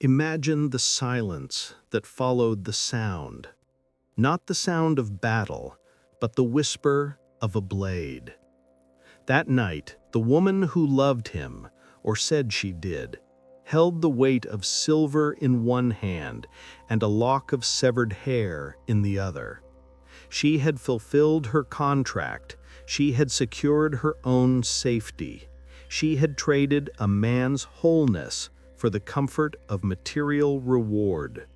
Imagine the silence that followed the sound. Not the sound of battle, but the whisper of a blade. That night, the woman who loved him, or said she did, held the weight of silver in one hand and a lock of severed hair in the other. She had fulfilled her contract. She had secured her own safety. She had traded a man's wholeness for the comfort of material reward.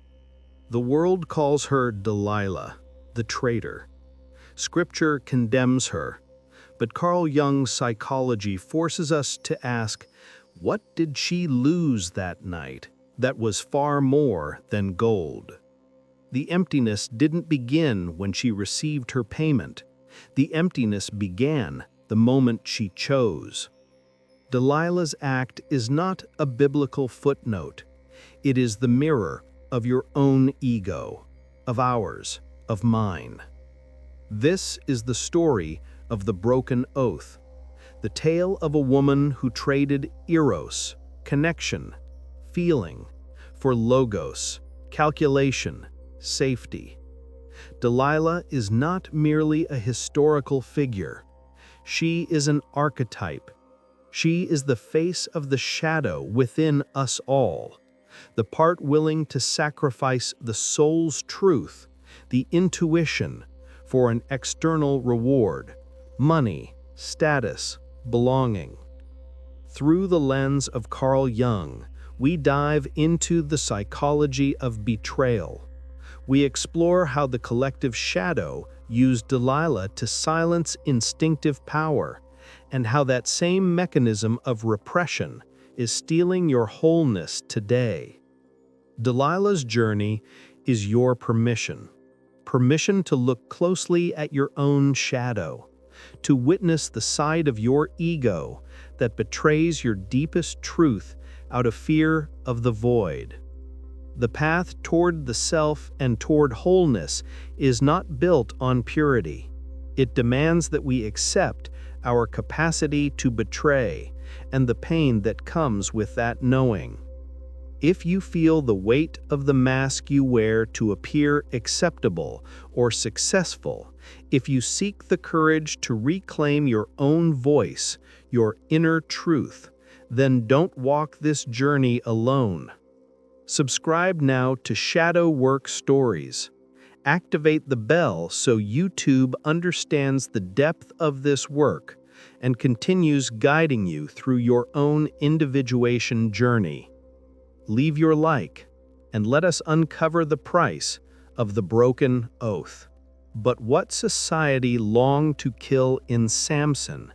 The world calls her Delilah, the traitor. Scripture condemns her, but Carl Jung's psychology forces us to ask, what did she lose that night that was far more than gold? The emptiness didn't begin when she received her payment. The emptiness began the moment she chose. Delilah's act is not a biblical footnote. It is the mirror of your own ego, of ours, of mine. This is the story of the broken oath, the tale of a woman who traded eros, connection, feeling, for logos, calculation, safety. Delilah is not merely a historical figure. She is an archetype. She is the face of the shadow within us all, the part willing to sacrifice the soul's truth, the intuition, for an external reward, money, status, belonging. Through the lens of Carl Jung, we dive into the psychology of betrayal. We explore how the collective shadow used Delilah to silence instinctive power, and how that same mechanism of repression is stealing your wholeness today. Delilah's journey is your permission. Permission to look closely at your own shadow, to witness the side of your ego that betrays your deepest truth out of fear of the void. The path toward the self and toward wholeness is not built on purity. It demands that we accept our capacity to betray and the pain that comes with that knowing. If you feel the weight of the mask you wear to appear acceptable or successful, if you seek the courage to reclaim your own voice, your inner truth, then don't walk this journey alone. Subscribe now to Shadow Work Stories. Activate the bell so YouTube understands the depth of this work and continues guiding you through your own individuation journey. Leave your like, and let us uncover the price of the broken oath. But what society longed to kill in Samson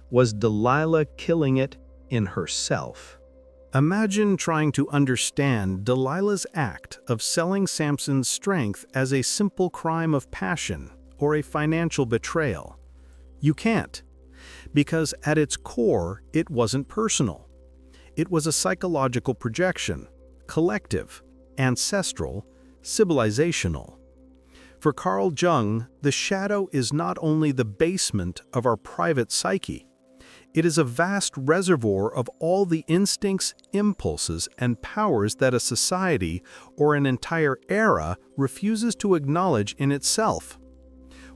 was Delilah killing it in herself. Imagine trying to understand Delilah's act of selling Samson's strength as a simple crime of passion or a financial betrayal. You can't, because at its core, it wasn't personal. It was a psychological projection, collective, ancestral, civilizational. For Carl Jung, the shadow is not only the basement of our private psyche, it is a vast reservoir of all the instincts, impulses, and powers that a society or an entire era refuses to acknowledge in itself.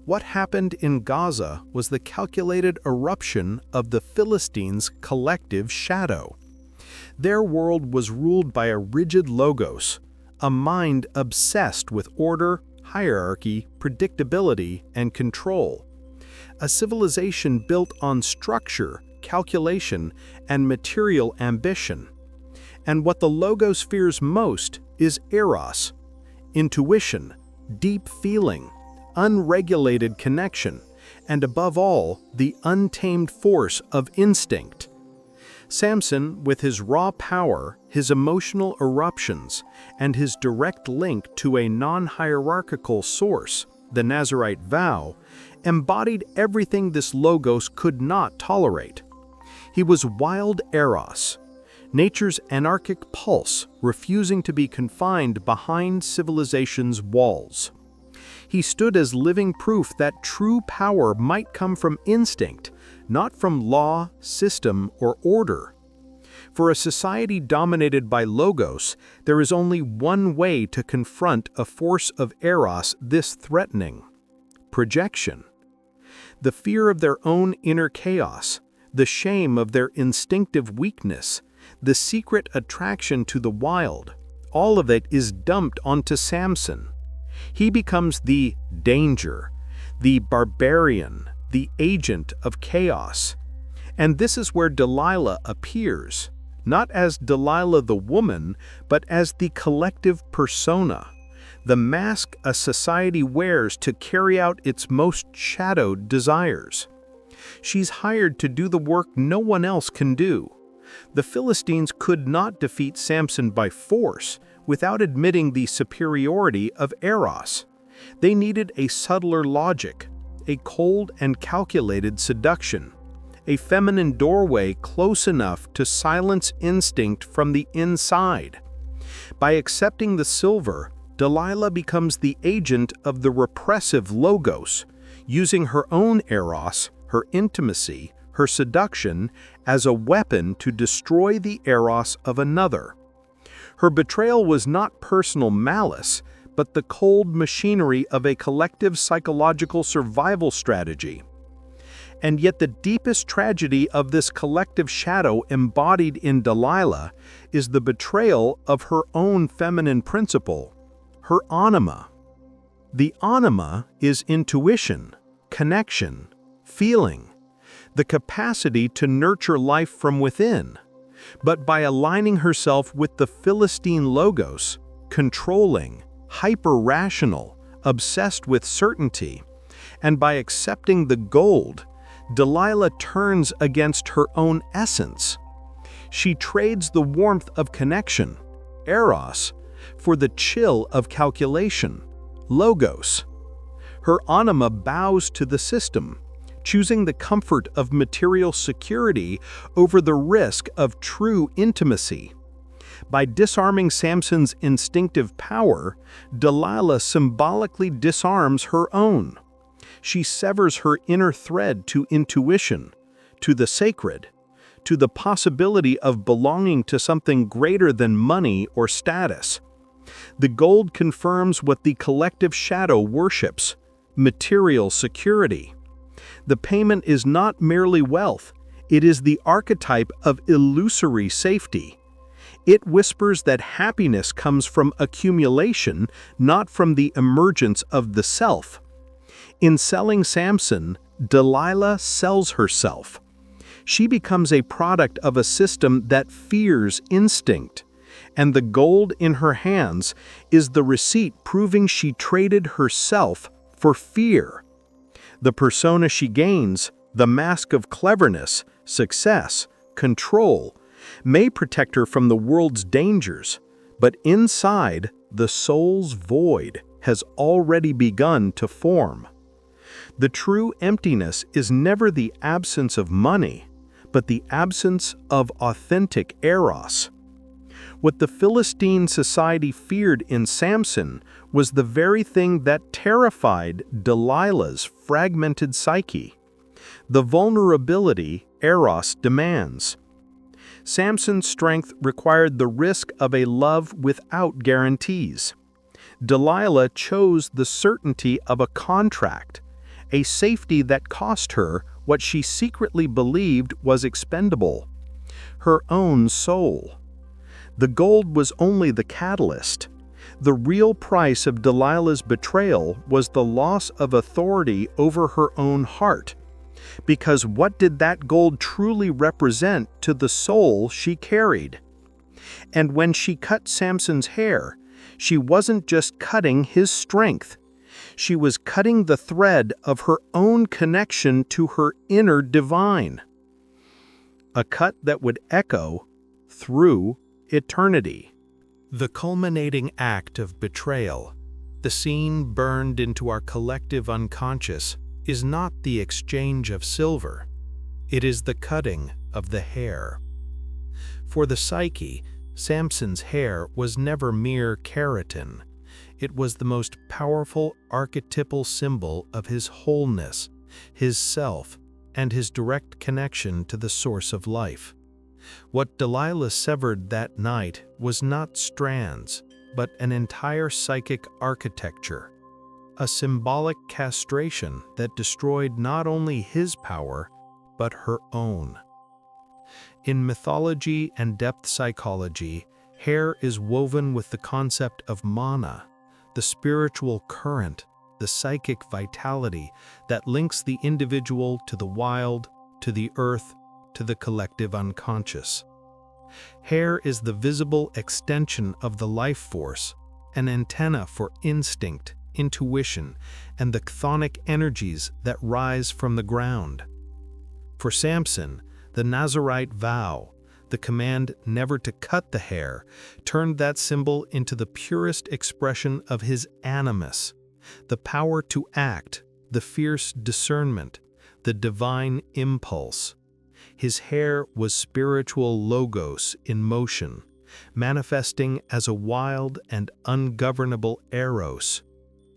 What happened in Gaza was the calculated eruption of the Philistines' collective shadow. Their world was ruled by a rigid logos, a mind obsessed with order, hierarchy, predictability, and control. A civilization built on structure, calculation, and material ambition. And what the logos fears most is eros, intuition, deep feeling, unregulated connection, and above all, the untamed force of instinct. Samson, with his raw power, his emotional eruptions, and his direct link to a non-hierarchical source, the Nazirite vow, embodied everything this logos could not tolerate. He was wild eros, nature's anarchic pulse, refusing to be confined behind civilization's walls. He stood as living proof that true power might come from instinct, not from law, system, or order. For a society dominated by logos, there is only one way to confront a force of eros this threatening: projection. The fear of their own inner chaos, the shame of their instinctive weakness, the secret attraction to the wild, all of it is dumped onto Samson. He becomes the danger, the barbarian, the agent of chaos. And this is where Delilah appears, not as Delilah the woman, but as the collective persona, the mask a society wears to carry out its most shadowed desires. She's hired to do the work no one else can do. The Philistines could not defeat Samson by force without admitting the superiority of eros. They needed a subtler logic, a cold and calculated seduction, a feminine doorway close enough to silence instinct from the inside. By accepting the silver, Delilah becomes the agent of the repressive logos, using her own eros, her intimacy, her seduction, as a weapon to destroy the eros of another. Her betrayal was not personal malice, but the cold machinery of a collective psychological survival strategy. And yet the deepest tragedy of this collective shadow embodied in Delilah is the betrayal of her own feminine principle, her anima. The anima is intuition, connection, feeling, the capacity to nurture life from within. But by aligning herself with the Philistine logos, controlling, hyper-rational, obsessed with certainty, and by accepting the gold, Delilah turns against her own essence. She trades the warmth of connection, eros, for the chill of calculation, logos. Her anima bows to the system, choosing the comfort of material security over the risk of true intimacy. By disarming Samson's instinctive power, Delilah symbolically disarms her own. She severs her inner thread to intuition, to the sacred, to the possibility of belonging to something greater than money or status. The gold confirms what the collective shadow worships: material security. The payment is not merely wealth, it is the archetype of illusory safety. It whispers that happiness comes from accumulation, not from the emergence of the self. In selling Samson, Delilah sells herself. She becomes a product of a system that fears instinct, and the gold in her hands is the receipt proving she traded herself for fear. The persona she gains, the mask of cleverness, success, control, may protect her from the world's dangers, but inside, the soul's void has already begun to form. The true emptiness is never the absence of money, but the absence of authentic eros. What the Philistine society feared in Samson was the very thing that terrified Delilah's fragmented psyche: the vulnerability eros demands. Samson's strength required the risk of a love without guarantees. Delilah chose the certainty of a contract, a safety that cost her what she secretly believed was expendable: her own soul. The gold was only the catalyst. The real price of Delilah's betrayal was the loss of authority over her own heart. Because what did that gold truly represent to the soul she carried? And when she cut Samson's hair, she wasn't just cutting his strength. She was cutting the thread of her own connection to her inner divine. A cut that would echo through eternity. The culminating act of betrayal, the scene burned into our collective unconscious, is not the exchange of silver. It is the cutting of the hair. For the psyche, Samson's hair was never mere keratin. It was the most powerful archetypal symbol of his wholeness, his self, and his direct connection to the source of life. What Delilah severed that night was not strands, but an entire psychic architecture, a symbolic castration that destroyed not only his power, but her own. In mythology and depth psychology, hair is woven with the concept of mana, the spiritual current, the psychic vitality that links the individual to the wild, to the earth, to the collective unconscious. Hair is the visible extension of the life force, an antenna for instinct, intuition, and the chthonic energies that rise from the ground. For Samson, the Nazirite vow, the command never to cut the hair, turned that symbol into the purest expression of his animus, the power to act, the fierce discernment, the divine impulse. His hair was spiritual logos in motion, manifesting as a wild and ungovernable eros.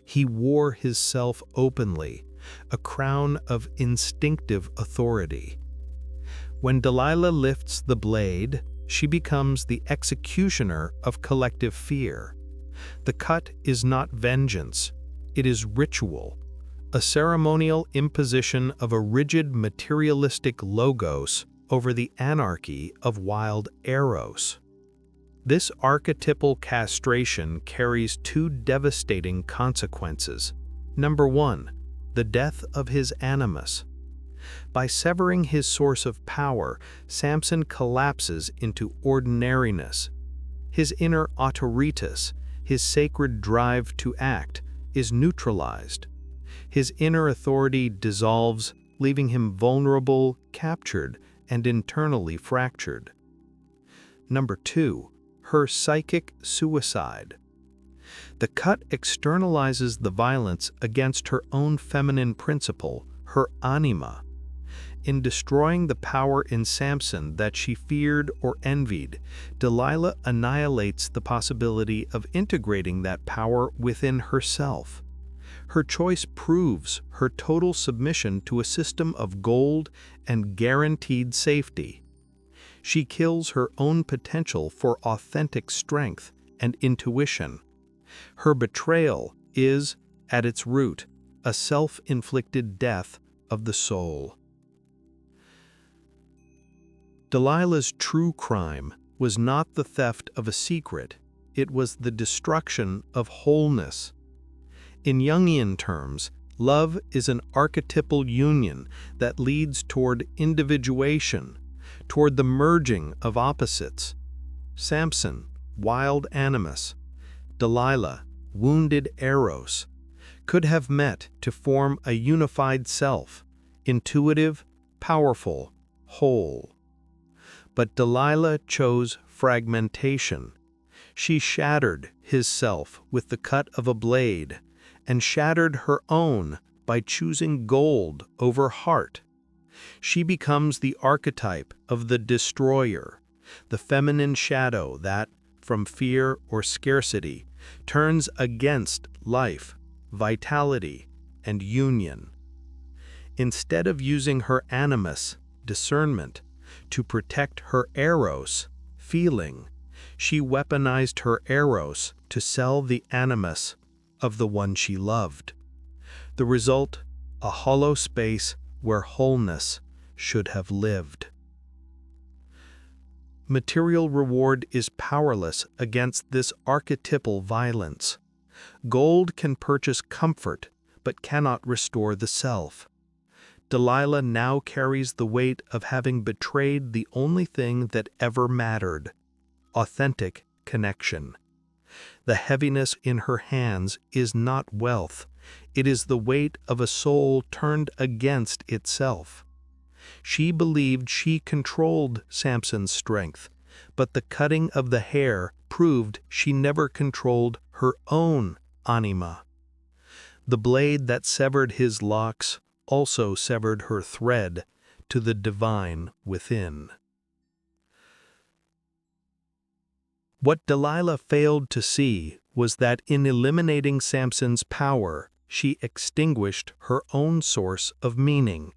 He wore his self openly, a crown of instinctive authority. When Delilah lifts the blade, she becomes the executioner of collective fear. The cut is not vengeance, it is ritual, a ceremonial imposition of a rigid materialistic logos over the anarchy of wild eros. This archetypal castration carries two devastating consequences. Number one, the death of his animus. By severing his source of power, Samson collapses into ordinariness. His inner autoritas, his sacred drive to act, is neutralized. His inner authority dissolves, leaving him vulnerable, captured, and internally fractured. Number two, her psychic suicide. The cut externalizes the violence against her own feminine principle, her anima. In destroying the power in Samson that she feared or envied, Delilah annihilates the possibility of integrating that power within herself. Her choice proves her total submission to a system of gold and guaranteed safety. She kills her own potential for authentic strength and intuition. Her betrayal is, at its root, a self-inflicted death of the soul. Delilah's true crime was not the theft of a secret, it was the destruction of wholeness. In Jungian terms, love is an archetypal union that leads toward individuation, toward the merging of opposites. Samson, wild animus; Delilah, wounded eros, could have met to form a unified self, intuitive, powerful, whole. But Delilah chose fragmentation. She shattered his self with the cut of a blade, and shattered her own by choosing gold over heart. She becomes the archetype of the destroyer, the feminine shadow that, from fear or scarcity, turns against life, vitality, and union. Instead of using her animus, discernment, to protect her eros, feeling, she weaponized her eros to sell the animus of the one she loved. The result, a hollow space where wholeness should have lived. Material reward is powerless against this archetypal violence. Gold can purchase comfort, but cannot restore the self. Delilah now carries the weight of having betrayed the only thing that ever mattered: authentic connection. The heaviness in her hands is not wealth, it is the weight of a soul turned against itself. She believed she controlled Samson's strength, but the cutting of the hair proved she never controlled her own anima. The blade that severed his locks also severed her thread to the divine within. What Delilah failed to see was that in eliminating Samson's power, she extinguished her own source of meaning.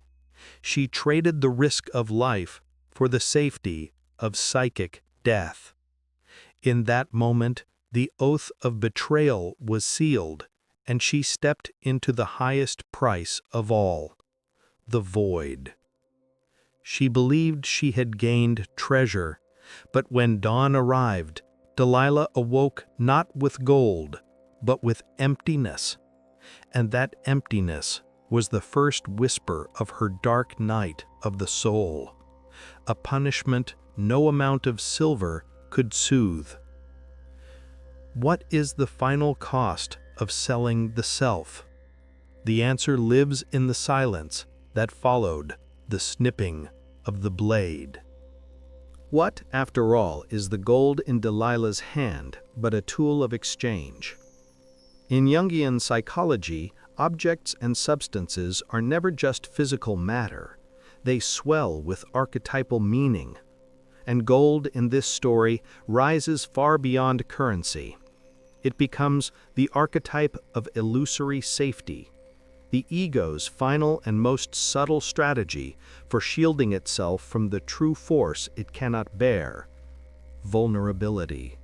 She traded the risk of life for the safety of psychic death. In that moment, the oath of betrayal was sealed, and she stepped into the highest price of all, the void. She believed she had gained treasure, but when dawn arrived, Delilah awoke not with gold, but with emptiness, and that emptiness was the first whisper of her dark night of the soul, a punishment no amount of silver could soothe. What is the final cost of selling the self? The answer lives in the silence that followed the snipping of the blade. What, after all, is the gold in Delilah's hand but a tool of exchange? In Jungian psychology, objects and substances are never just physical matter. They swell with archetypal meaning. And gold in this story rises far beyond currency. It becomes the archetype of illusory safety, the ego's final and most subtle strategy for shielding itself from the true force it cannot bear: vulnerability.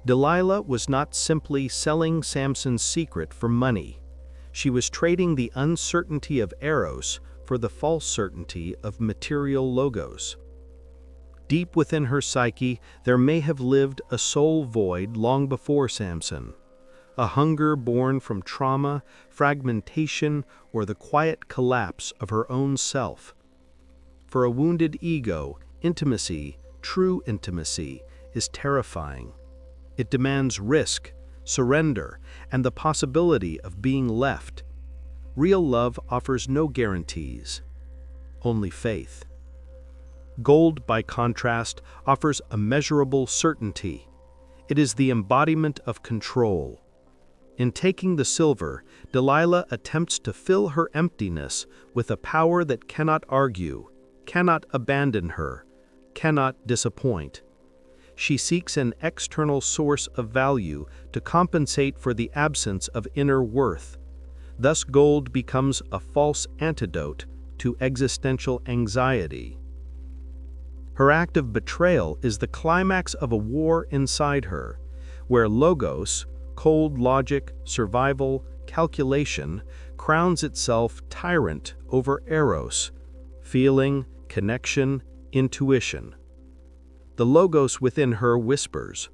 Delilah was not simply selling Samson's secret for money. She was trading the uncertainty of Eros for the false certainty of material logos. Deep within her psyche, there may have lived a soul void long before Samson, a hunger born from trauma, fragmentation, or the quiet collapse of her own self. For a wounded ego, intimacy, true intimacy, is terrifying. It demands risk, surrender, and the possibility of being left. Real love offers no guarantees, only faith. Gold, by contrast, offers a measurable certainty. It is the embodiment of control. In taking the silver, Delilah attempts to fill her emptiness with a power that cannot argue, cannot abandon her, cannot disappoint. She seeks an external source of value to compensate for the absence of inner worth. Thus, gold becomes a false antidote to existential anxiety. Her act of betrayal is the climax of a war inside her, where logos, cold logic, survival, calculation, crowns itself tyrant over eros, feeling, connection, intuition. The logos within her whispers,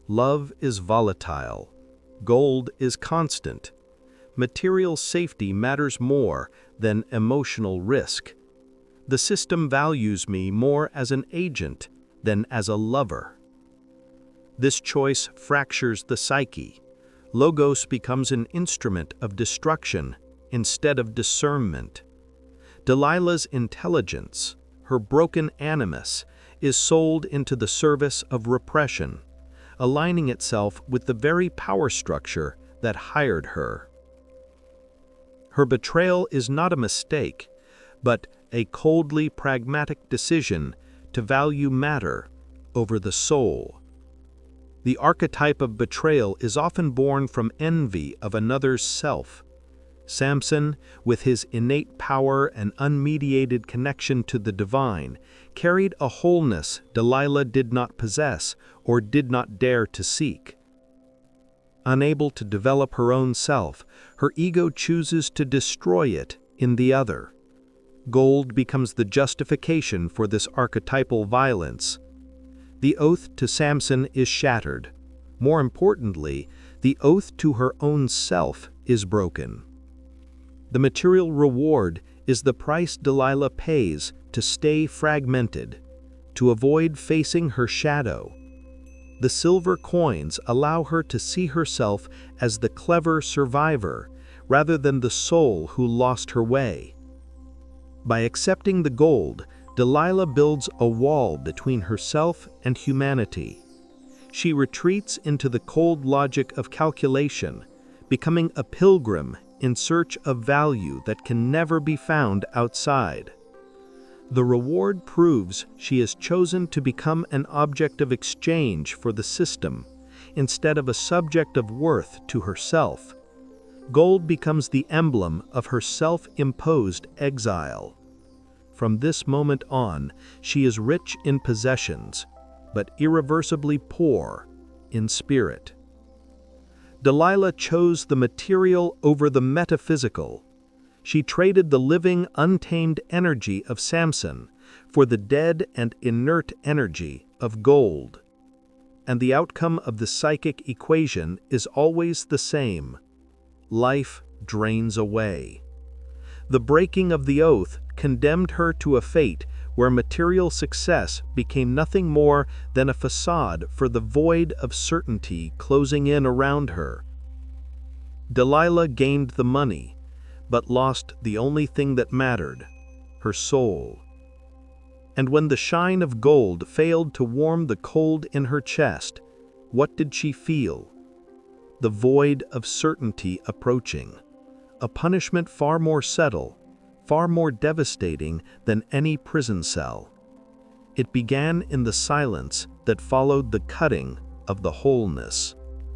"Love is volatile. Gold is constant. Material safety matters more than emotional risk. The system values me more as an agent than as a lover." This choice fractures the psyche. Logos becomes an instrument of destruction instead of discernment. Delilah's intelligence, her broken animus, is sold into the service of repression, aligning itself with the very power structure that hired her. Her betrayal is not a mistake, but a coldly pragmatic decision to value matter over the soul. The archetype of betrayal is often born from envy of another's self. Samson, with his innate power and unmediated connection to the divine, carried a wholeness Delilah did not possess or did not dare to seek. Unable to develop her own self, her ego chooses to destroy it in the other. Gold becomes the justification for this archetypal violence. The oath to Samson is shattered. More importantly, the oath to her own self is broken. The material reward is the price Delilah pays to stay fragmented, to avoid facing her shadow. The silver coins allow her to see herself as the clever survivor rather than the soul who lost her way. By accepting the gold, Delilah builds a wall between herself and humanity. She retreats into the cold logic of calculation, becoming a pilgrim in search of value that can never be found outside. The reward proves she has chosen to become an object of exchange for the system, instead of a subject of worth to herself. Gold becomes the emblem of her self-imposed exile. from this moment on, she is rich in possessions, but irreversibly poor in spirit. Delilah chose the material over the metaphysical. She traded the living, untamed energy of Samson for the dead and inert energy of gold. And the outcome of the psychic equation is always the same. Life drains away. The breaking of the oath condemned her to a fate where material success became nothing more than a facade for the void of certainty closing in around her. Delilah gained the money, but lost the only thing that mattered, her soul. And when the shine of gold failed to warm the cold in her chest, what did she feel? The void of certainty approaching, a punishment far more subtle, far more devastating than any prison cell. It began in the silence that followed the cutting of the wholeness.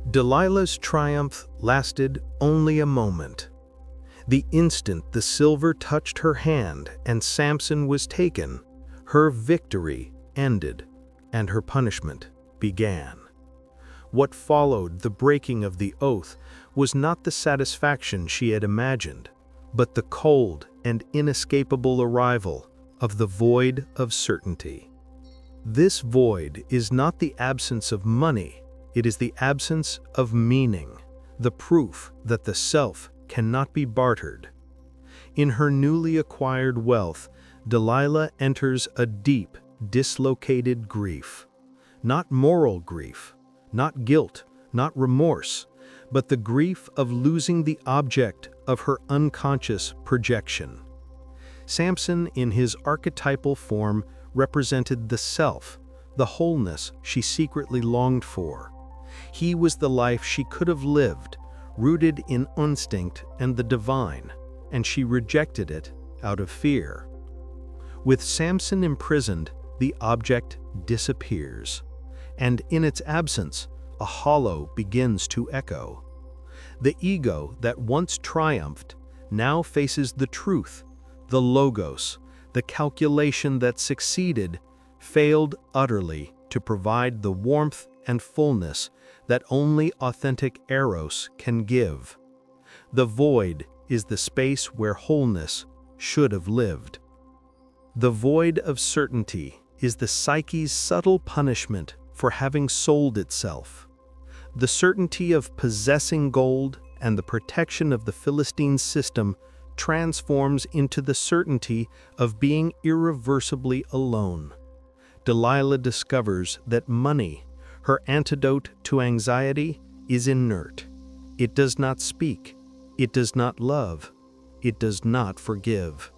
Delilah's triumph lasted only a moment. The instant the silver touched her hand and Samson was taken, her victory ended and her punishment began. What followed the breaking of the oath was not the satisfaction she had imagined, but the cold and inescapable arrival of the void of certainty. This void is not the absence of money, it is the absence of meaning, the proof that the self cannot be bartered. In her newly acquired wealth, Delilah enters a deep, dislocated grief. Not moral grief, not guilt, not remorse, but the grief of losing the object of her unconscious projection. Samson, in his archetypal form, represented the self, the wholeness she secretly longed for. He was the life she could have lived, rooted in instinct and the divine, and she rejected it out of fear. With Samson imprisoned, the object disappears, and in its absence, a hollow begins to echo. The ego that once triumphed now faces the truth, the logos, the calculation that succeeded, failed utterly to provide the warmth and fullness that only authentic eros can give. The void is the space where wholeness should have lived. The void of certainty is the psyche's subtle punishment for having sold itself. The certainty of possessing gold and the protection of the Philistine system transforms into the certainty of being irreversibly alone. Delilah discovers that money, her antidote to anxiety, is inert. It does not speak. It does not love. It does not forgive.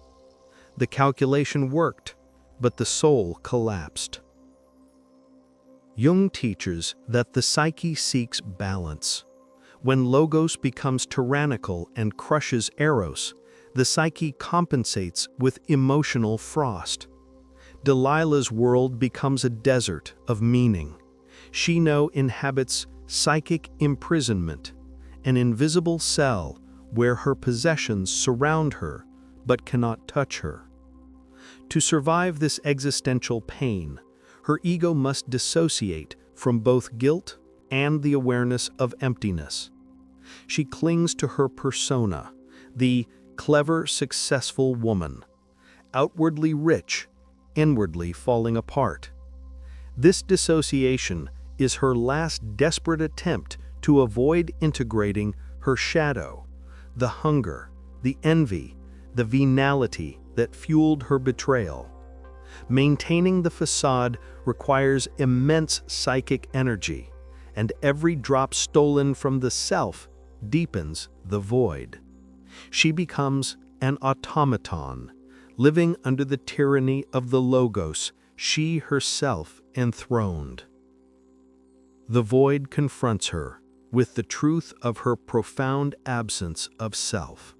The calculation worked, but the soul collapsed. Jung teaches that the psyche seeks balance. When logos becomes tyrannical and crushes eros, the psyche compensates with emotional frost. Delilah's world becomes a desert of meaning. She now inhabits psychic imprisonment, an invisible cell where her possessions surround her but cannot touch her. To survive this existential pain, her ego must dissociate from both guilt and the awareness of emptiness. She clings to her persona, the clever, successful woman, outwardly rich, inwardly falling apart. This dissociation is her last desperate attempt to avoid integrating her shadow, the hunger, the envy, the venality that fueled her betrayal. Maintaining the facade requires immense psychic energy, and every drop stolen from the self deepens the void. She becomes an automaton, living under the tyranny of the logos she herself enthroned. The void confronts her with the truth of her profound absence of self.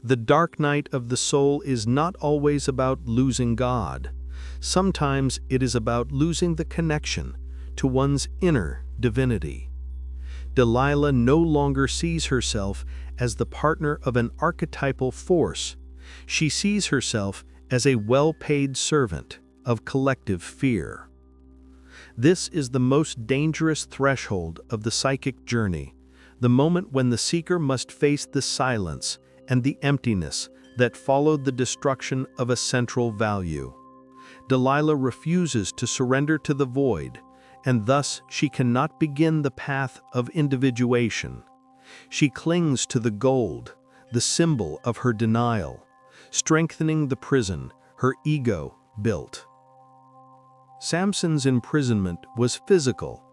The dark night of the soul is not always about losing God. Sometimes it is about losing the connection to one's inner divinity. Delilah no longer sees herself as the partner of an archetypal force. She sees herself as a well-paid servant of collective fear. This is the most dangerous threshold of the psychic journey, the moment when the seeker must face the silence and the emptiness that followed the destruction of a central value. Delilah refuses to surrender to the void, and thus she cannot begin the path of individuation. She clings to the gold, the symbol of her denial, strengthening the prison her ego built. Samson's imprisonment was physical,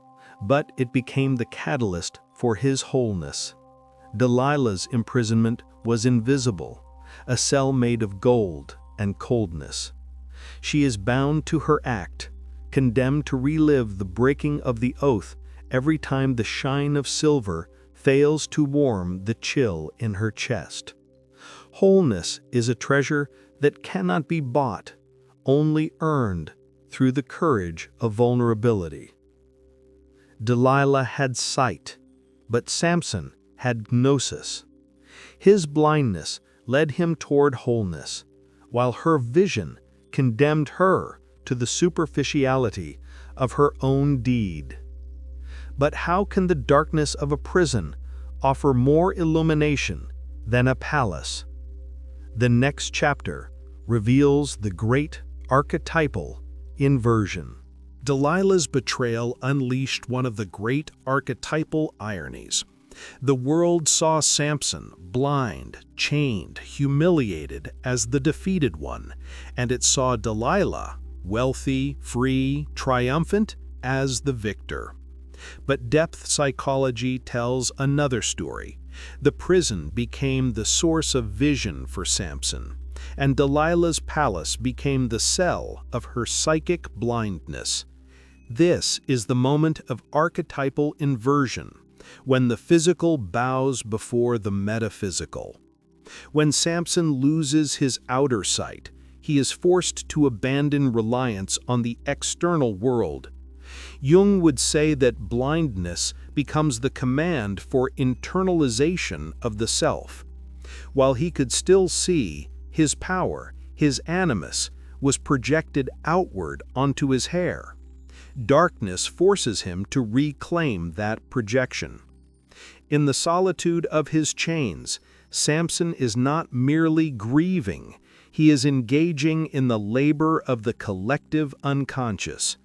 but it became the catalyst for his wholeness. Delilah's imprisonment was invisible, a cell made of gold and coldness. She is bound to her act, condemned to relive the breaking of the oath every time the shine of silver fails to warm the chill in her chest. Wholeness is a treasure that cannot be bought, only earned through the courage of vulnerability. Delilah had sight, but Samson had gnosis. His blindness led him toward wholeness, while her vision condemned her to the superficiality of her own deed. But how can the darkness of a prison offer more illumination than a palace? The next chapter reveals the great archetypal inversion. Delilah's betrayal unleashed one of the great archetypal ironies. The world saw Samson blind, chained, humiliated as the defeated one, and it saw Delilah, wealthy, free, triumphant, as the victor. But depth psychology tells another story. The prison became the source of vision for Samson, and Delilah's palace became the cell of her psychic blindness. This is the moment of archetypal inversion, when the physical bows before the metaphysical. When Samson loses his outer sight, he is forced to abandon reliance on the external world. Jung would say that blindness becomes the command for internalization of the self. While he could still see, his power, his animus, was projected outward onto his hair. Darkness forces him to reclaim that projection. In the solitude of his chains, Samson is not merely grieving, he is engaging in the labor of the collective unconscious.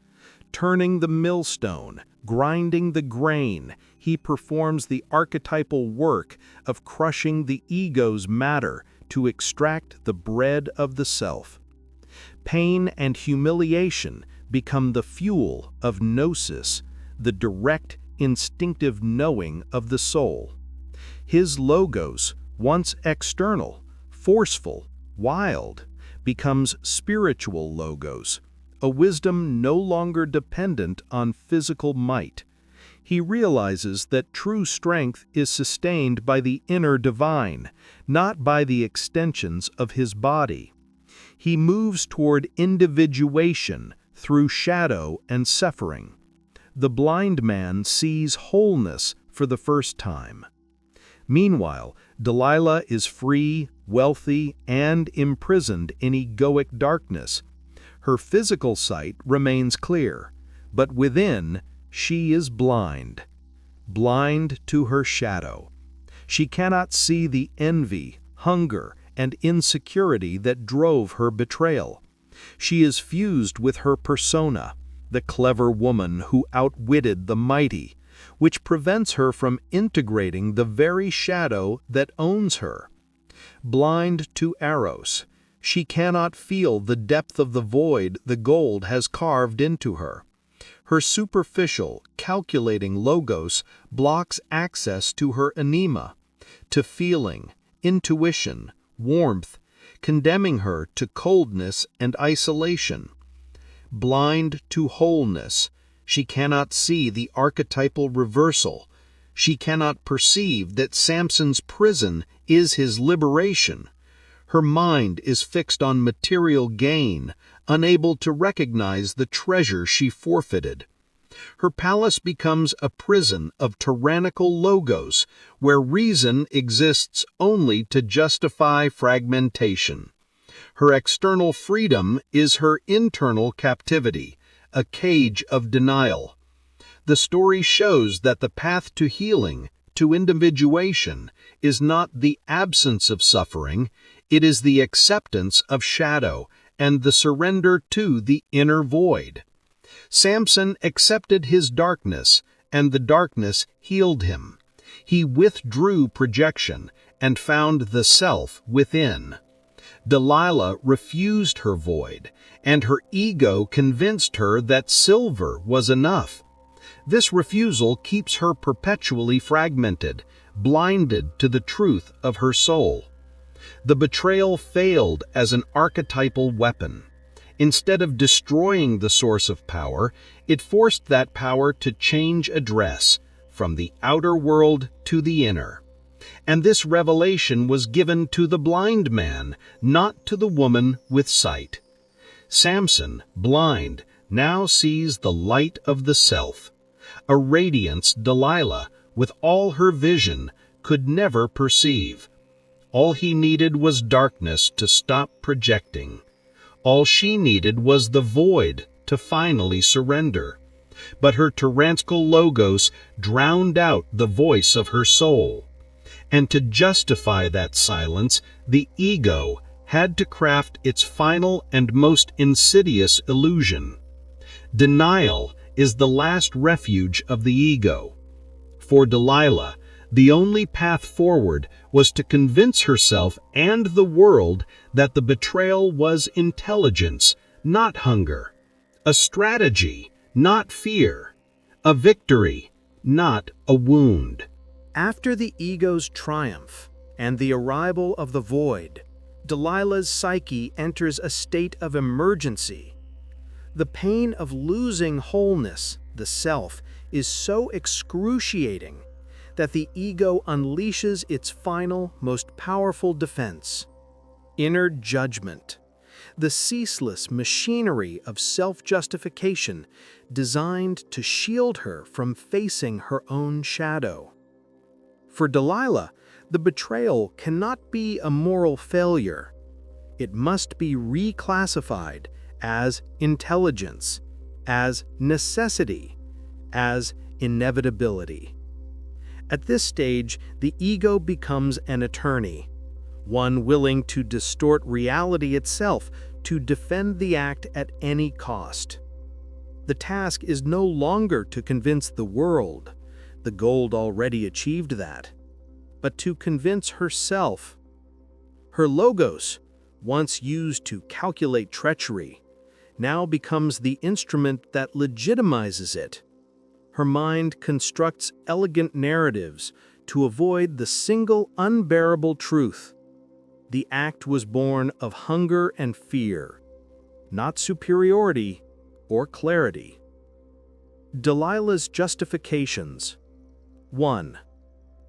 Turning the millstone, grinding the grain, he performs the archetypal work of crushing the ego's matter to extract the bread of the self. Pain and humiliation become the fuel of gnosis, the direct, instinctive knowing of the soul. His logos, once external, forceful, wild, becomes spiritual logos, a wisdom no longer dependent on physical might. He realizes that true strength is sustained by the inner divine, not by the extensions of his body. He moves toward individuation through shadow and suffering. The blind man sees wholeness for the first time. Meanwhile, Delilah is free, wealthy, and imprisoned in egoic darkness. Her physical sight remains clear, but within, she is blind. Blind to her shadow. She cannot see the envy, hunger, and insecurity that drove her betrayal. She is fused with her persona, the clever woman who outwitted the mighty, which prevents her from integrating the very shadow that owns her. Blind to Eros, she cannot feel the depth of the void the gold has carved into her. Her superficial, calculating logos blocks access to her anima, to feeling, intuition, warmth, condemning her to coldness and isolation. Blind to wholeness, she cannot see the archetypal reversal. She cannot perceive that Samson's prison is his liberation. Her mind is fixed on material gain, unable to recognize the treasure she forfeited. Her palace becomes a prison of tyrannical logos, where reason exists only to justify fragmentation. Her external freedom is her internal captivity, a cage of denial. The story shows that the path to healing, to individuation, is not the absence of suffering, it is the acceptance of shadow and the surrender to the inner void. Samson accepted his darkness, and the darkness healed him. He withdrew projection and found the self within. Delilah refused her void, and her ego convinced her that silver was enough. This refusal keeps her perpetually fragmented, blinded to the truth of her soul. The betrayal failed as an archetypal weapon. Instead of destroying the source of power, it forced that power to change address, from the outer world to the inner. And this revelation was given to the blind man, not to the woman with sight. Samson, blind, now sees the light of the self, a radiance Delilah, with all her vision, could never perceive. All he needed was darkness to stop projecting. All she needed was the void to finally surrender. But her tyrannical logos drowned out the voice of her soul. And to justify that silence, the ego had to craft its final and most insidious illusion. Denial is the last refuge of the ego. For Delilah, the only path forward was to convince herself and the world that the betrayal was intelligence, not hunger, a strategy, not fear, a victory, not a wound. After the ego's triumph and the arrival of the void, Delilah's psyche enters a state of emergency. The pain of losing wholeness, the self, is so excruciating that the ego unleashes its final, most powerful defense: inner judgment, the ceaseless machinery of self-justification designed to shield her from facing her own shadow. For Delilah, the betrayal cannot be a moral failure. It must be reclassified as intelligence, as necessity, as inevitability. At this stage, the ego becomes an attorney, one willing to distort reality itself to defend the act at any cost. The task is no longer to convince the world, the gold already achieved that, but to convince herself. Her logos, once used to calculate treachery, now becomes the instrument that legitimizes it. Her mind constructs elegant narratives to avoid the single unbearable truth. The act was born of hunger and fear, not superiority or clarity. Delilah's justifications. 1.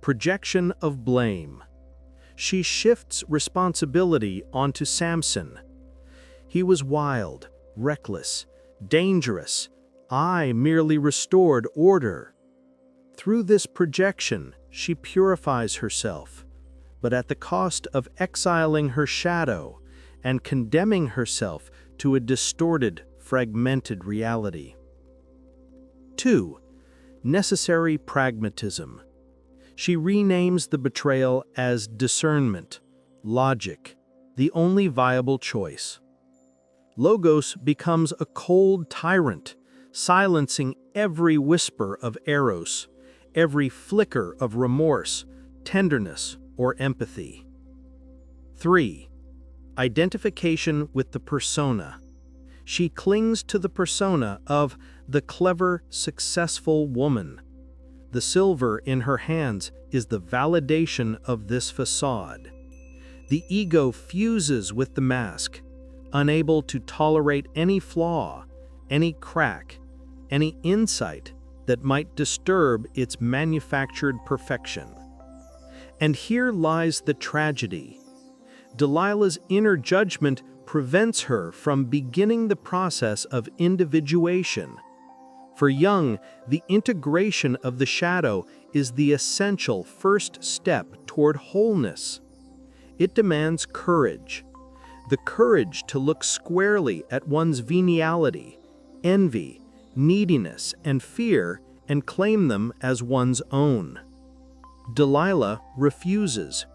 Projection of blame. She shifts responsibility onto Samson. He was wild, reckless, dangerous. I merely restored order. Through this projection, she purifies herself, but at the cost of exiling her shadow and condemning herself to a distorted, fragmented reality. 2. Necessary pragmatism. She renames the betrayal as discernment, logic, the only viable choice. Logos becomes a cold tyrant, silencing every whisper of eros, every flicker of remorse, tenderness, or empathy. 3. Identification with the persona. She clings to the persona of the clever, successful woman. The silver in her hands is the validation of this facade. The ego fuses with the mask, unable to tolerate any flaw, any crack, any insight that might disturb its manufactured perfection. And here lies the tragedy. Delilah's inner judgment prevents her from beginning the process of individuation. For Jung, the integration of the shadow is the essential first step toward wholeness. It demands courage. the courage to look squarely at one's veniality, envy, neediness, and fear and claim them as one's own. Delilah refuses.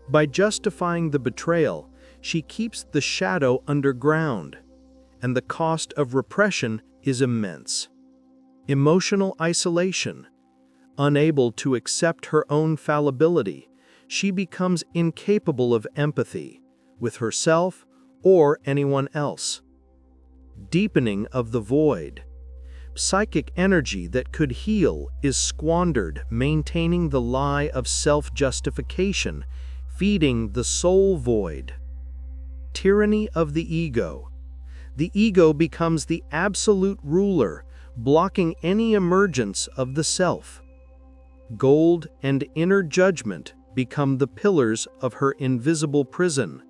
By justifying the betrayal, she keeps the shadow underground, and the cost of repression is immense. Emotional isolation. Unable to accept her own fallibility, she becomes incapable of empathy with herself or anyone else. Deepening of the void. Psychic energy that could heal is squandered maintaining the lie of self-justification, feeding the soul void. Tyranny of the ego. The ego becomes the absolute ruler, blocking any emergence of the self. Gold and inner judgment become the pillars of her invisible prison.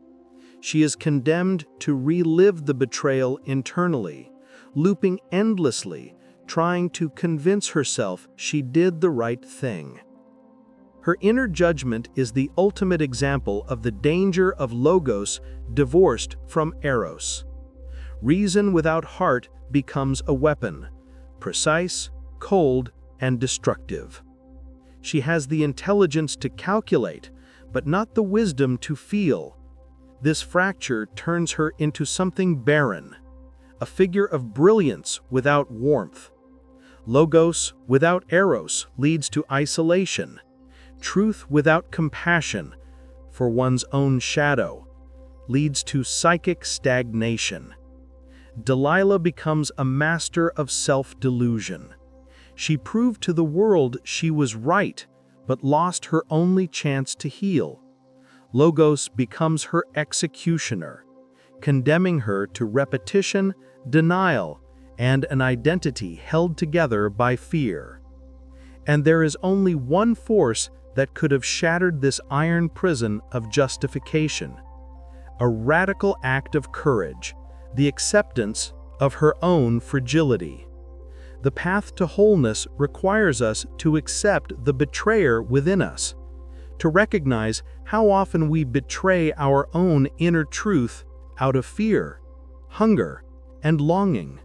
She is condemned to relive the betrayal internally, looping endlessly, trying to convince herself she did the right thing. Her inner judgment is the ultimate example of the danger of logos divorced from eros. Reason without heart becomes a weapon, precise, cold, and destructive. She has the intelligence to calculate, but not the wisdom to feel. This fracture turns her into something barren, a figure of brilliance without warmth. Logos without eros leads to isolation. Truth without compassion for one's own shadow leads to psychic stagnation. Delilah becomes a master of self-delusion. She proved to the world she was right, but lost her only chance to heal. Logos becomes her executioner, condemning her to repetition, denial, and an identity held together by fear. And there is only one force that could have shattered this iron prison of justification: a radical act of courage, the acceptance of her own fragility. The path to wholeness requires us to accept the betrayer within us, to recognize how often we betray our own inner truth out of fear, hunger, and longing.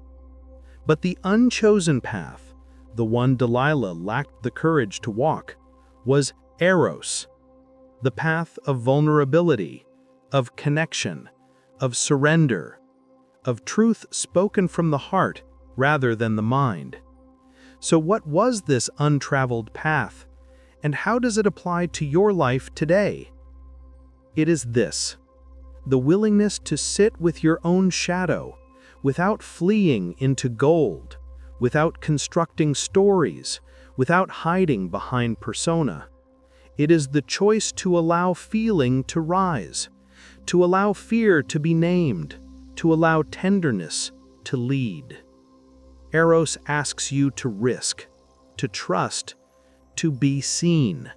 But the unchosen path, the one Delilah lacked the courage to walk, was eros, the path of vulnerability, of connection, of surrender, of truth spoken from the heart rather than the mind. So what was this untraveled path, and how does it apply to your life today? It is this: the willingness to sit with your own shadow, without fleeing into gold, without constructing stories, without hiding behind persona. It is the choice to allow feeling to rise, to allow fear to be named, to allow tenderness to lead. Eros asks you to risk, to trust, to be seen,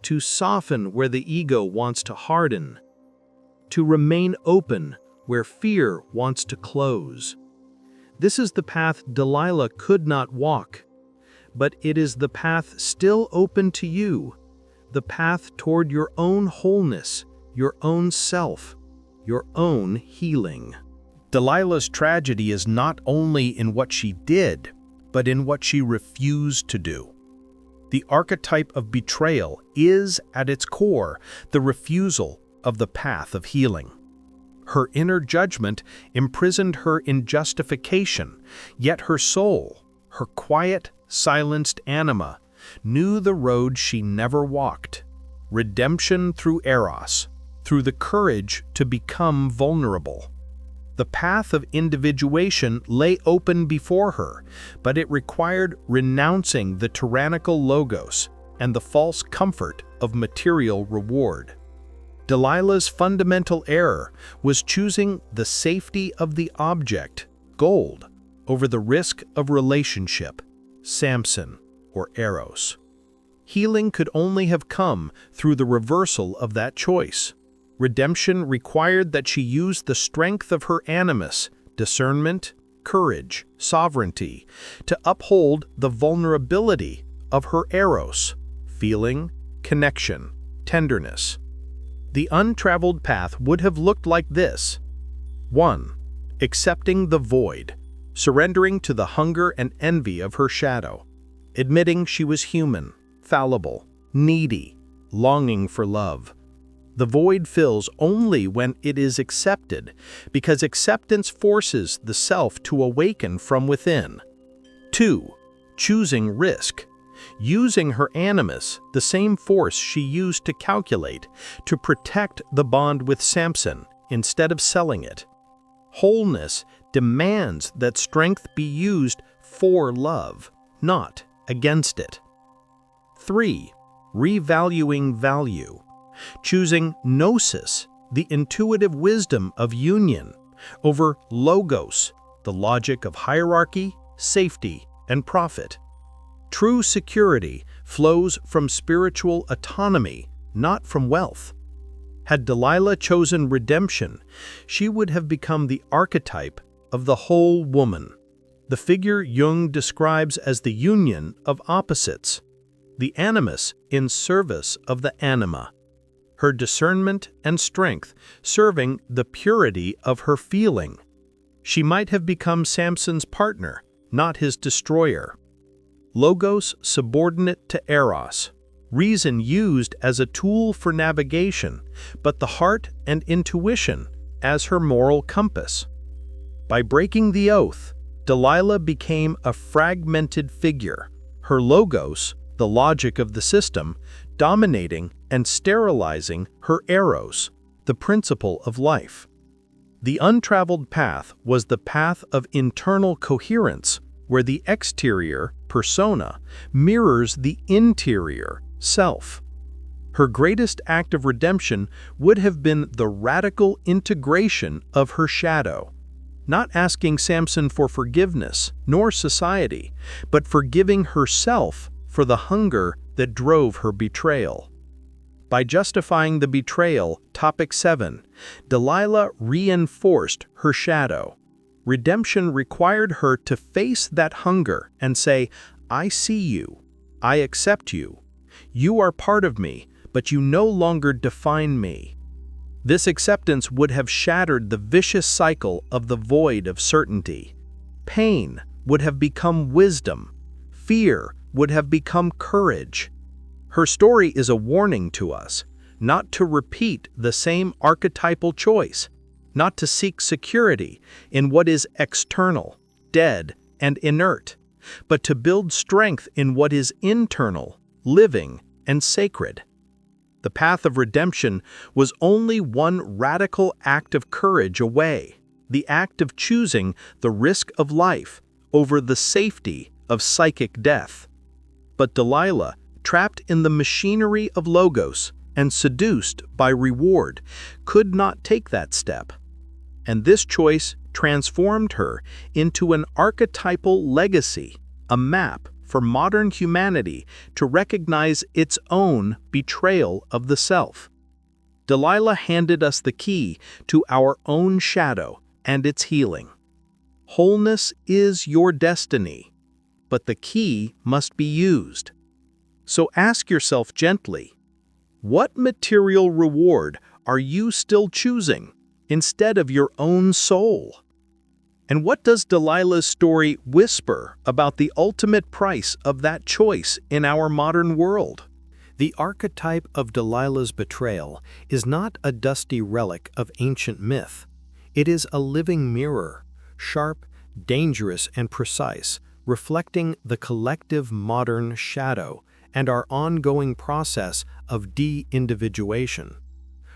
to soften where the ego wants to harden, to remain open where fear wants to close. This is the path Delilah could not walk, but it is the path still open to you, the path toward your own wholeness, your own self, your own healing. Delilah's tragedy is not only in what she did, but in what she refused to do. The archetype of betrayal is, at its core, the refusal of the path of healing. Her inner judgment imprisoned her in justification, yet her soul, her quiet, silenced anima, knew the road she never walked: redemption through eros, through the courage to become vulnerable. The path of individuation lay open before her, but it required renouncing the tyrannical logos and the false comfort of material reward. Delilah's fundamental error was choosing the safety of the object, gold, over the risk of relationship, Samson or eros. Healing could only have come through the reversal of that choice. Redemption required that she use the strength of her animus, discernment, courage, sovereignty, to uphold the vulnerability of her eros, feeling, connection, tenderness. The untraveled path would have looked like this. 1. Accepting the void, surrendering to the hunger and envy of her shadow, admitting she was human, fallible, needy, longing for love. The void fills only when it is accepted, because acceptance forces the self to awaken from within. 2. Choosing risk, using her animus, the same force she used to calculate, to protect the bond with Samson instead of selling it. Wholeness demands that strength be used for love, not against it. 3. Revaluing value, choosing gnosis, the intuitive wisdom of union, over logos, the logic of hierarchy, safety, and profit. True security flows from spiritual autonomy, not from wealth. Had Delilah chosen redemption, she would have become the archetype of the whole woman, the figure Jung describes as the union of opposites, the animus in service of the anima, her discernment and strength serving the purity of her feeling. She might have become Samson's partner, not his destroyer. Logos subordinate to eros, reason used as a tool for navigation, but the heart and intuition as her moral compass. By breaking the oath, Delilah became a fragmented figure, her logos, the logic of the system, dominating and sterilizing her eros, the principle of life. The untraveled path was the path of internal coherence, where the exterior, persona, mirrors the interior, self. Her greatest act of redemption would have been the radical integration of her shadow, not asking Samson for forgiveness, nor society, but forgiving herself for the hunger that drove her betrayal. By justifying the betrayal, topic 7, Delilah reinforced her shadow. Redemption required her to face that hunger and say, I see you, I accept you. You are part of me, but you no longer define me. This acceptance would have shattered the vicious cycle of the void of certainty. Pain would have become wisdom. Fear would have become courage. Her story is a warning to us, not to repeat the same archetypal choice, not to seek security in what is external, dead, and inert, but to build strength in what is internal, living, and sacred. The path of redemption was only one radical act of courage away, the act of choosing the risk of life over the safety of psychic death. But Delilah, trapped in the machinery of logos and seduced by reward, could not take that step. And this choice transformed her into an archetypal legacy, a map for modern humanity to recognize its own betrayal of the self. Delilah handed us the key to our own shadow and its healing. Wholeness is your destiny, but the key must be used. So ask yourself gently, what material reward are you still choosing instead of your own soul? And what does Delilah's story whisper about the ultimate price of that choice in our modern world? The archetype of Delilah's betrayal is not a dusty relic of ancient myth. It is a living mirror, sharp, dangerous, and precise, reflecting the collective modern shadow and our ongoing process of de-individuation.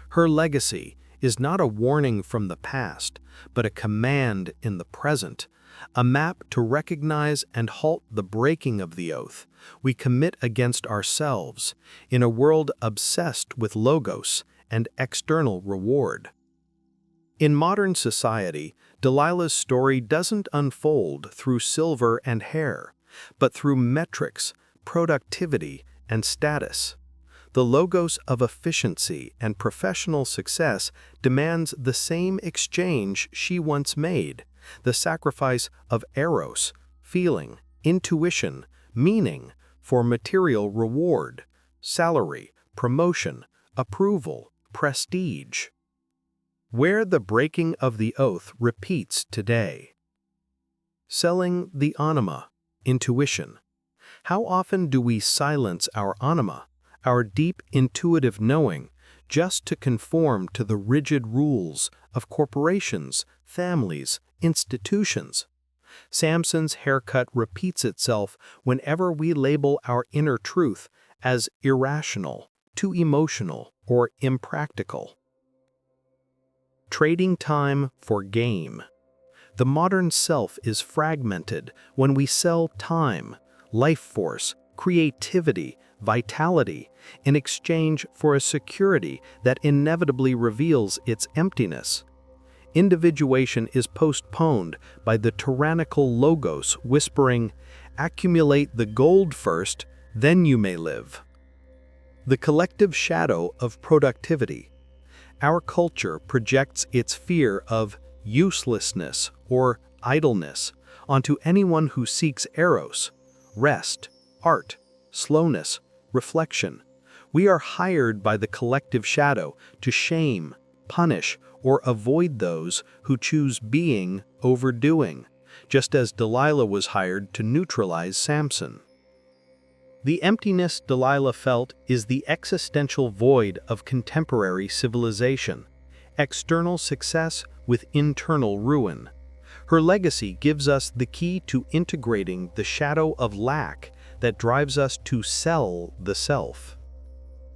Her legacy is not a warning from the past, but a command in the present, a map to recognize and halt the breaking of the oath we commit against ourselves in a world obsessed with logos and external reward. In modern society, Delilah's story doesn't unfold through silver and hair, but through metrics, productivity, and status. The logos of efficiency and professional success demands the same exchange she once made, the sacrifice of eros, feeling, intuition, meaning, for material reward, salary, promotion, approval, prestige. Where the breaking of the oath repeats today. Selling the anima, intuition. How often do we silence our anima, our deep intuitive knowing, just to conform to the rigid rules of corporations, families, institutions? Samson's haircut repeats itself whenever we label our inner truth as irrational, too emotional, or impractical. Trading time for game. The modern self is fragmented when we sell time, life force, creativity, vitality in exchange for a security that inevitably reveals its emptiness. Individuation is postponed by the tyrannical logos whispering, "Accumulate the gold first, then you may live." The collective shadow of productivity. Our culture projects its fear of uselessness or idleness onto anyone who seeks eros, rest, art, slowness, reflection. We are hired by the collective shadow to shame, punish, or avoid those who choose being over doing, just as Delilah was hired to neutralize Samson. The emptiness Delilah felt is the existential void of contemporary civilization, external success with internal ruin. Her legacy gives us the key to integrating the shadow of lack that drives us to sell the self.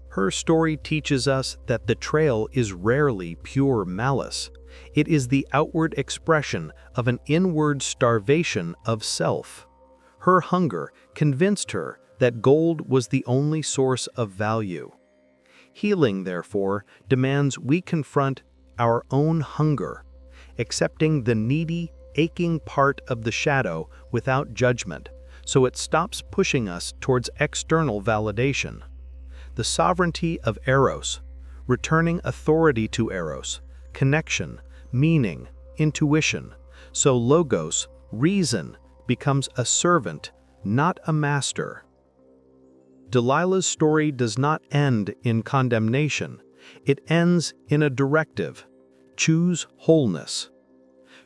Her story teaches us that betrayal is rarely pure malice. It is the outward expression of an inward starvation of self. Her hunger convinced her that gold was the only source of value. Healing, therefore, demands we confront our own hunger, accepting the needy, aching part of the shadow without judgment, so it stops pushing us towards external validation. The sovereignty of eros, returning authority to eros, connection, meaning, intuition, so logos, reason, becomes a servant, not a master. Delilah's story does not end in condemnation. It ends in a directive. Choose wholeness.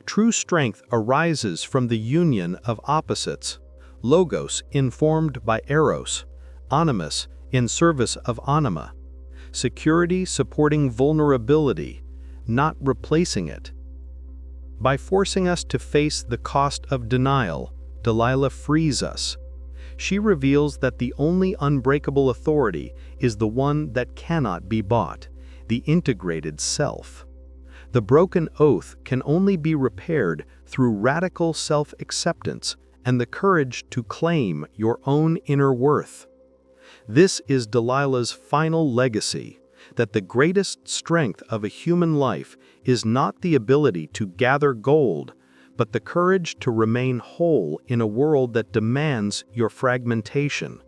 True strength arises from the union of opposites. Logos informed by eros, animus in service of anima. Security supporting vulnerability, not replacing it. By forcing us to face the cost of denial, Delilah frees us. She reveals that the only unbreakable authority is the one that cannot be bought, the integrated self. The broken oath can only be repaired through radical self-acceptance and the courage to claim your own inner worth. This is Delilah's final legacy, that the greatest strength of a human life is not the ability to gather gold, but the courage to remain whole in a world that demands your fragmentation.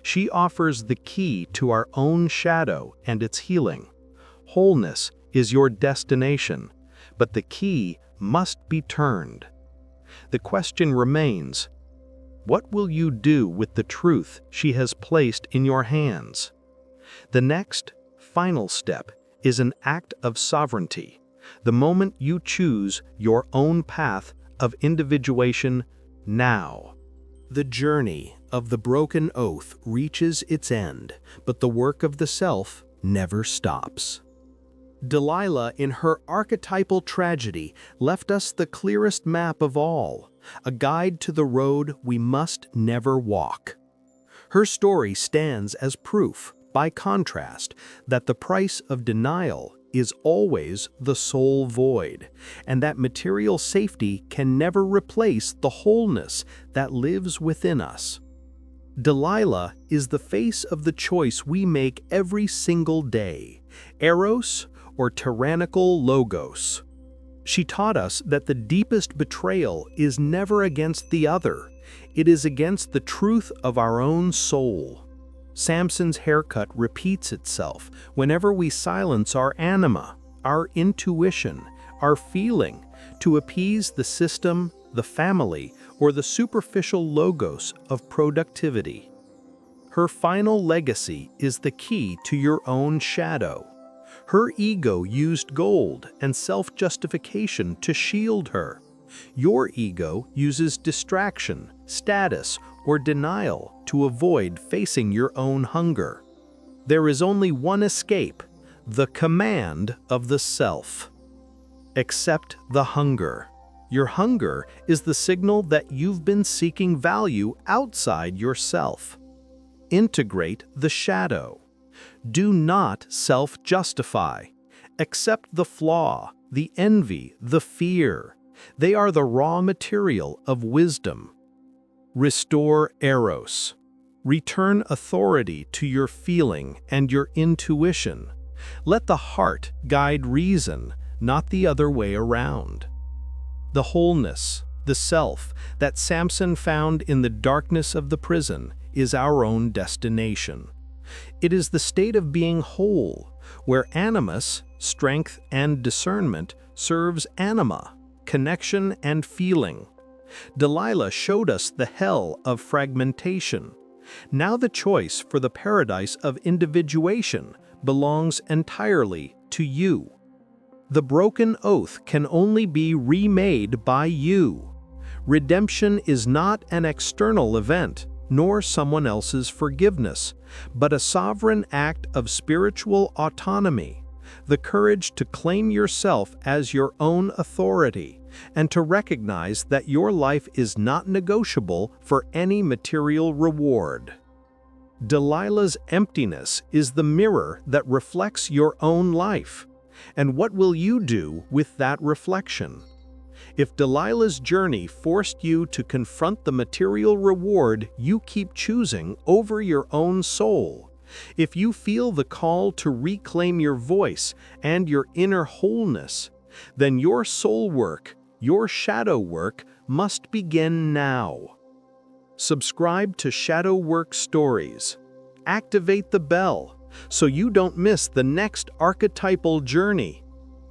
She offers the key to our own shadow and its healing. Wholeness is your destination, but the key must be turned. The question remains, what will you do with the truth she has placed in your hands? The next, final step is an act of sovereignty. The moment you choose your own path of individuation now. The journey of the broken oath reaches its end, but the work of the self never stops. Delilah, in her archetypal tragedy, left us the clearest map of all, a guide to the road we must never walk. Her story stands as proof, by contrast, that the price of denial is always the soul void, and that material safety can never replace the wholeness that lives within us. Delilah is the face of the choice we make every single day, eros or tyrannical logos. She taught us that the deepest betrayal is never against the other, it is against the truth of our own soul. Samson's haircut repeats itself whenever we silence our anima, our intuition, our feeling, to appease the system, the family, or the superficial logos of productivity. Her final legacy is the key to your own shadow. Her ego used gold and self-justification to shield her. Your ego uses distraction, status, or denial to avoid facing your own hunger. There is only one escape, the command of the self. Accept the hunger. Your hunger is the signal that you've been seeking value outside yourself. Integrate the shadow. Do not self-justify. Accept the flaw, the envy, the fear. They are the raw material of wisdom. Restore eros. Return authority to your feeling and your intuition. Let the heart guide reason, not the other way around. The wholeness, the self, that Samson found in the darkness of the prison is our own destination. It is the state of being whole, where animus, strength and discernment, serves anima, connection and feeling. Delilah showed us the hell of fragmentation. Now the choice for the paradise of individuation belongs entirely to you. The broken oath can only be remade by you. Redemption is not an external event, nor someone else's forgiveness, but a sovereign act of spiritual autonomy, the courage to claim yourself as your own authority, and to recognize that your life is not negotiable for any material reward. Delilah's emptiness is the mirror that reflects your own life. And what will you do with that reflection? If Delilah's journey forced you to confront the material reward you keep choosing over your own soul, if you feel the call to reclaim your voice and your inner wholeness, then your soul work, your shadow work, must begin now. Subscribe to Shadow Work Stories. Activate the bell so you don't miss the next archetypal journey.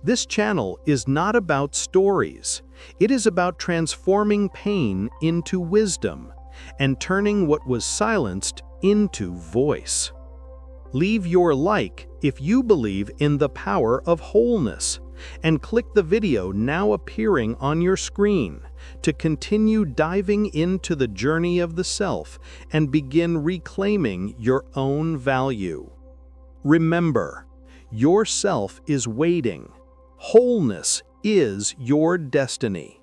This channel is not about stories. It is about transforming pain into wisdom and turning what was silenced into voice. Leave your like if you believe in the power of wholeness, and click the video now appearing on your screen to continue diving into the journey of the self and begin reclaiming your own value. Remember, your self is waiting. Wholeness is your destiny.